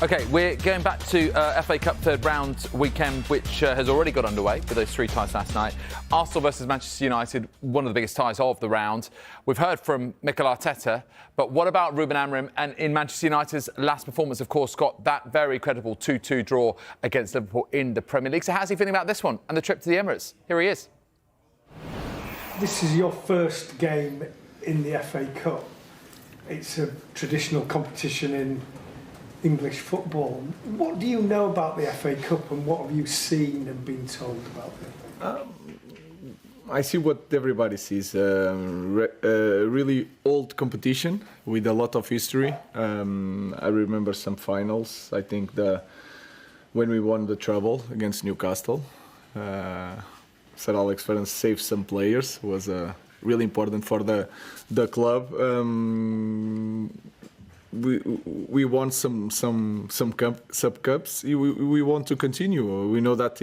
OK, we're going back to FA Cup third round weekend, which has already got underway with those 3 ties last night. Arsenal versus Manchester United, one of the biggest ties of the round. We've heard from Mikel Arteta, but what about Ruben Amorim? And in Manchester United's last performance, of course, got that very credible 2-2 draw against Liverpool in the Premier League. So how's he feeling about this one and the trip to the Emirates? Here he is. This is your first game in the FA Cup. It's a traditional competition in English football. What do you know about the FA Cup and what have you seen and been told about it? I see what everybody sees. Really old competition with a lot of history. I remember some finals. I think when we won the treble against Newcastle, Sir Alex Ferguson saved some players. Was really important for the club. We won some sub cups. We want to continue. We know that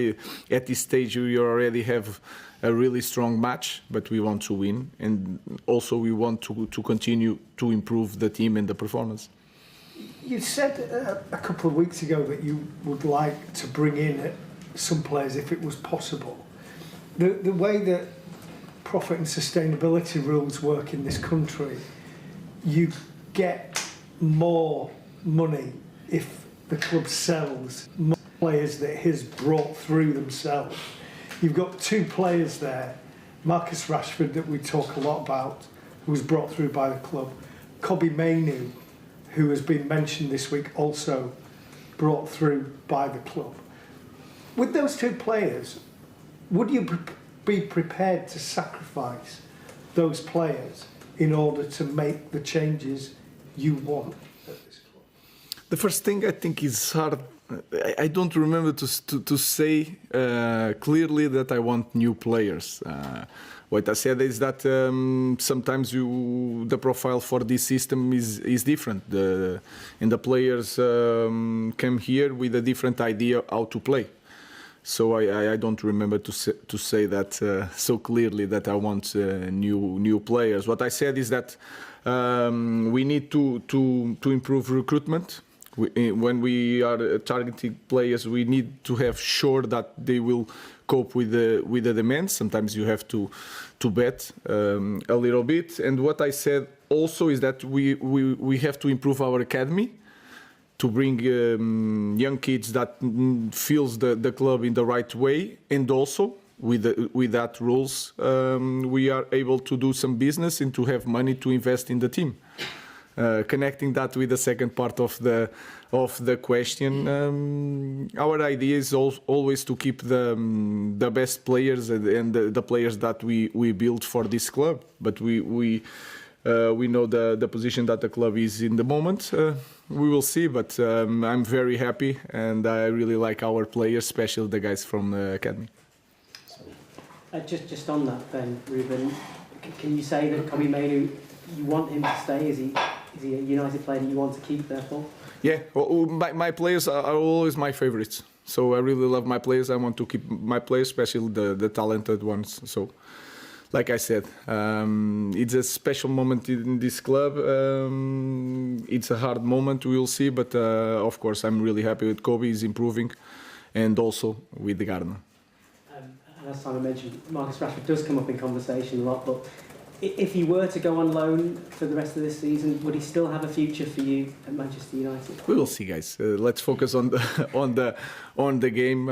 at this stage we already have a really strong match, but we want to win, and also we want to continue to improve the team and the performance. You said a couple of weeks ago that you would like to bring in some players if it was possible. The way that profit and sustainability rules work in this country, you get more money if the club sells more players that it has brought through themselves. You've got 2 players there, Marcus Rashford, that we talk a lot about, who was brought through by the club, Kobbie Mainoo, who has been mentioned this week, also brought through by the club. With those 2 players, would you be prepared to sacrifice those players in order to make the changes you want at this club? The first thing I think is hard. I don't remember to say clearly that I want new players. What I said is that sometimes the profile for this system is different. And the players come here with a different idea how to play. So I don't remember to say that so clearly that I want new players. What I said is that we need to improve recruitment. When we are targeting players, we need to have sure that they will cope with the demands. Sometimes you have to bet a little bit. And what I said also is that we have to improve our academy to bring young kids that feels the club in the right way, and also with that rules we are able to do some business and to have money to invest in the team. Connecting that with the second part of the question, our idea is always to keep the best players and the players that we build for this club. But we know the position that the club is in the moment. We will see, but I'm very happy and I really like our players, especially the guys from the academy. Just on that then, Ruben, can you say that Kobbie Mainoo, you want him to stay? Is he a United player that you want to keep, therefore? Yeah, well, my players are always my favourites. So I really love my players. I want to keep my players, especially the talented ones. So, like I said, it's a special moment in this club. It's a hard moment, we will see. But of course, I'm really happy with Kobbie. He's improving, and also with the Gardner. And as Simon mentioned, Marcus Rashford does come up in conversation a lot, but if he were to go on loan for the rest of this season, would he still have a future for you at Manchester United? We will see, guys. Let's focus on the game.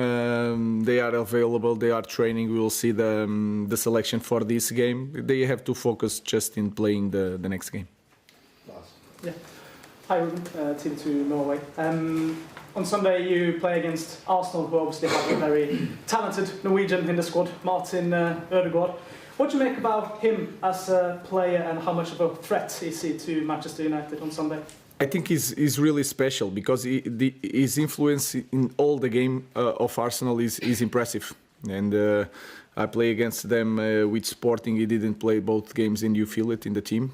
They are available. They are training. We will see the selection for this game. They have to focus just in playing the next game. Yeah. Hi, Ruben. TV2 Norway. On Sunday, you play against Arsenal, who obviously have a very talented Norwegian in the squad, Martin Ødegaard. What do you make about him as a player, and how much of a threat is he to Manchester United on Sunday? I think he's really special because his influence in all the game of Arsenal is impressive. And I play against them with Sporting. He didn't play both games, and you feel it in the team.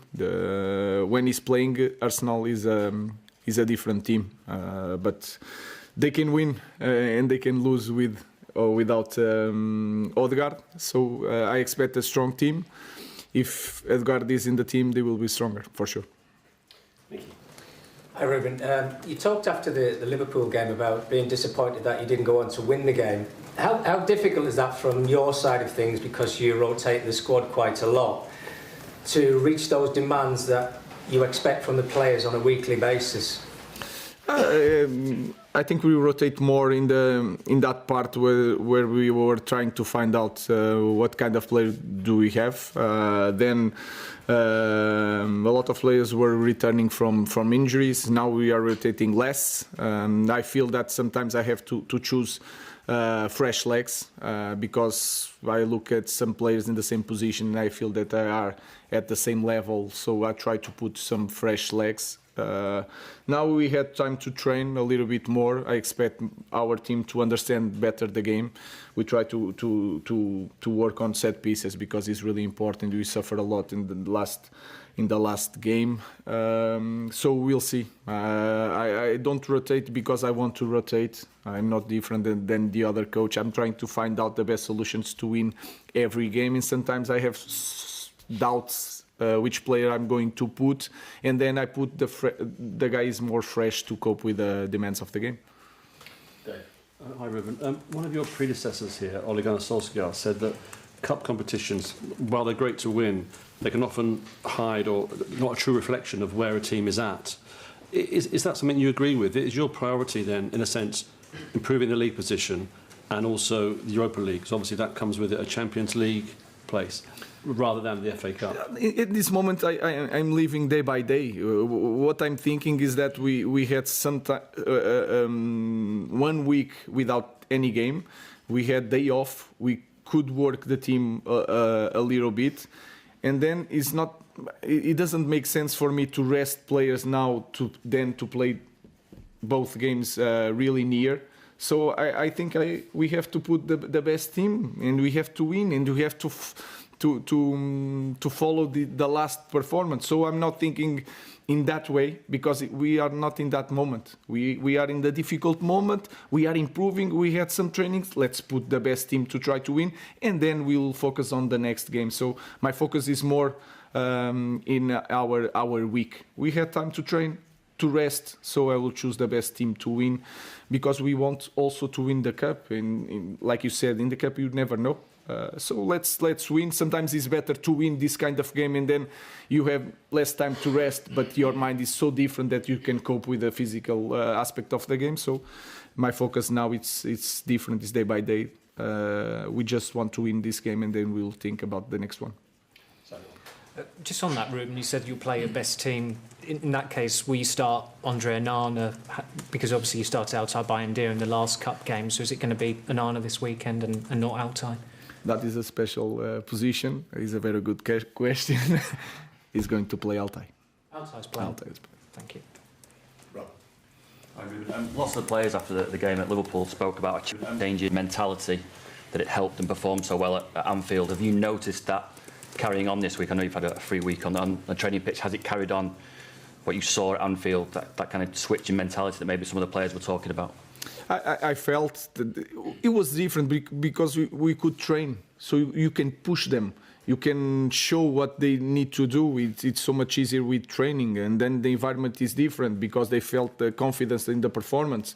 When he's playing, Arsenal is a different team. But they can win and they can lose with or without Ødegaard. So I expect a strong team. If Ødegaard is in the team, they will be stronger, for sure. Thank you. Hi Ruben, you talked after the Liverpool game about being disappointed that you didn't go on to win the game. How difficult is that from your side of things, because you rotate the squad quite a lot, to reach those demands that you expect from the players on a weekly basis? I think we rotate more in that part where we were trying to find out what kind of player do we have. Then a lot of players were returning from injuries. Now we are rotating less. I feel that sometimes I have to choose fresh legs because I look at some players in the same position and I feel that they are at the same level. So I try to put some fresh legs. Now we had time to train a little bit more. I expect our team to understand better the game. We try to work on set pieces because it's really important. We suffered a lot in the last game. So we'll see. I don't rotate because I want to rotate. I'm not different than the other coach. I'm trying to find out the best solutions to win every game. And sometimes I have doubts which player I'm going to put, and then I put the guys more fresh to cope with the demands of the game. Hi Ruben. One of your predecessors here, Ole Gunnar Solskjaer, said that cup competitions, while they're great to win, they can often hide or not a true reflection of where a team is at. Is that something you agree with? Is your priority then, in a sense, improving the league position and also the Europa League? Because obviously that comes with it, a Champions League place, rather than the FA Cup? At this moment, I'm living day by day. What I'm thinking is that we had some 1 week without any game. We had day off. We could work the team a little bit, and then it doesn't make sense for me to rest players now to play both games really near. So I think we have to put the best team, and we have to win, and we have to follow the last performance. So I'm not thinking in that way because we are not in that moment. We are in the difficult moment. We are improving. We had some trainings. Let's put the best team to try to win, and then we'll focus on the next game. So my focus is more in our week. We had time to train, to rest, so I will choose the best team to win because we want also to win the cup. And like you said, in the cup you never know. So let's win. Sometimes it's better to win this kind of game and then you have less time to rest, but your mind is so different that you can cope with the physical aspect of the game. So my focus now it's different. It's day by day. We just want to win this game and then we'll think about the next one. Just on that, Ruben, you said you'll play your best team. In that case, will you start Andre Onana? Because obviously you started Altay Bayındır in the last cup game. So is it going to be Onana this weekend and not Altay? That is a special position. It's a very good question. He's going to play Altay. Altay's playing. Altay's playing. Thank you. Lots of the players after the game at Liverpool spoke about a change in mentality, that it helped them perform so well at Anfield. Have you noticed that carrying on this week? I know you've had a free week on the training pitch. Has it carried on what you saw at Anfield, that kind of switch in mentality that maybe some of the players were talking about? I felt that it was different because we could train, so you can push them. You can show what they need to do. It's so much easier with training, and then the environment is different because they felt the confidence in the performance.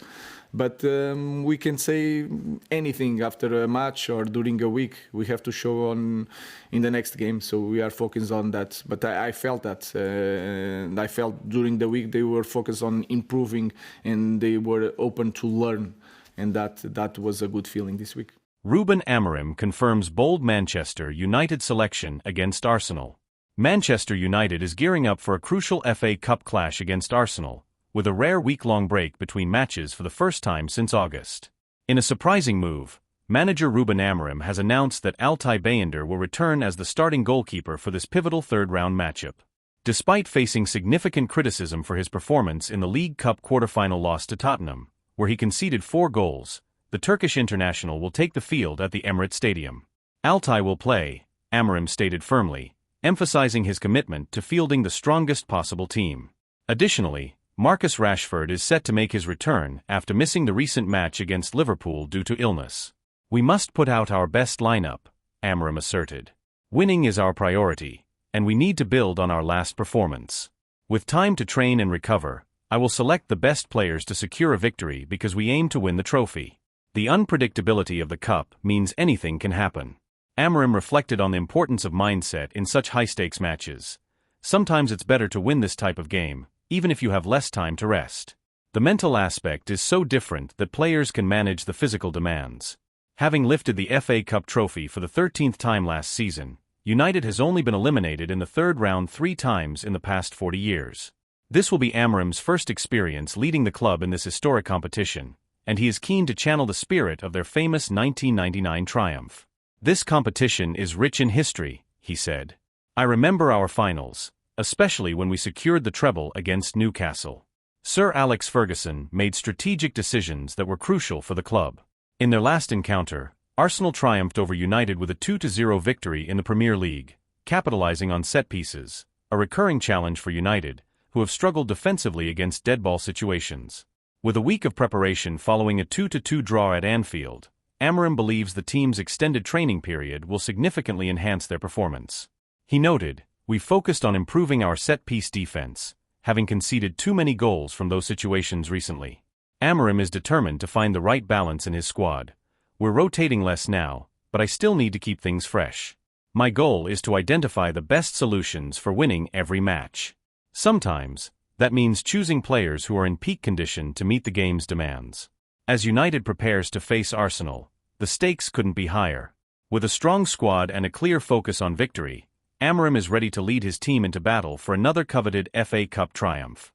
But we can say anything after a match or during a week. We have to show in the next game, so we are focused on that. But I felt that. And I felt during the week they were focused on improving and they were open to learn. And that was a good feeling this week. Ruben Amorim confirms bold Manchester United selection against Arsenal. Manchester United is gearing up for a crucial FA Cup clash against Arsenal, with a rare week-long break between matches for the first time since August. In a surprising move, manager Ruben Amorim has announced that Altay Bayındır will return as the starting goalkeeper for this pivotal third-round matchup. Despite facing significant criticism for his performance in the League Cup quarter-final loss to Tottenham, where he conceded 4 goals, the Turkish international will take the field at the Emirates Stadium. Altay will play, Amorim stated firmly, emphasizing his commitment to fielding the strongest possible team. Additionally, Marcus Rashford is set to make his return after missing the recent match against Liverpool due to illness. We must put out our best lineup, Amorim asserted. Winning is our priority, and we need to build on our last performance. With time to train and recover, I will select the best players to secure a victory because we aim to win the trophy. The unpredictability of the cup means anything can happen. Amorim reflected on the importance of mindset in such high-stakes matches. Sometimes it's better to win this type of game, even if you have less time to rest. The mental aspect is so different that players can manage the physical demands. Having lifted the FA Cup trophy for the 13th time last season, United has only been eliminated in the third round 3 times in the past 40 years. This will be Amorim's first experience leading the club in this historic competition, and he is keen to channel the spirit of their famous 1999 triumph. This competition is rich in history, he said. I remember our finals, especially when we secured the treble against Newcastle. Sir Alex Ferguson made strategic decisions that were crucial for the club. In their last encounter, Arsenal triumphed over United with a 2-0 victory in the Premier League, capitalizing on set pieces, a recurring challenge for United, who have struggled defensively against dead-ball situations. With a week of preparation following a 2-2 draw at Anfield, Amorim believes the team's extended training period will significantly enhance their performance. He noted, "We focused on improving our set-piece defense, having conceded too many goals from those situations recently." Amorim is determined to find the right balance in his squad. "We're rotating less now, but I still need to keep things fresh. My goal is to identify the best solutions for winning every match. Sometimes, that means choosing players who are in peak condition to meet the game's demands." As United prepares to face Arsenal, the stakes couldn't be higher. With a strong squad and a clear focus on victory, Amorim is ready to lead his team into battle for another coveted FA Cup triumph.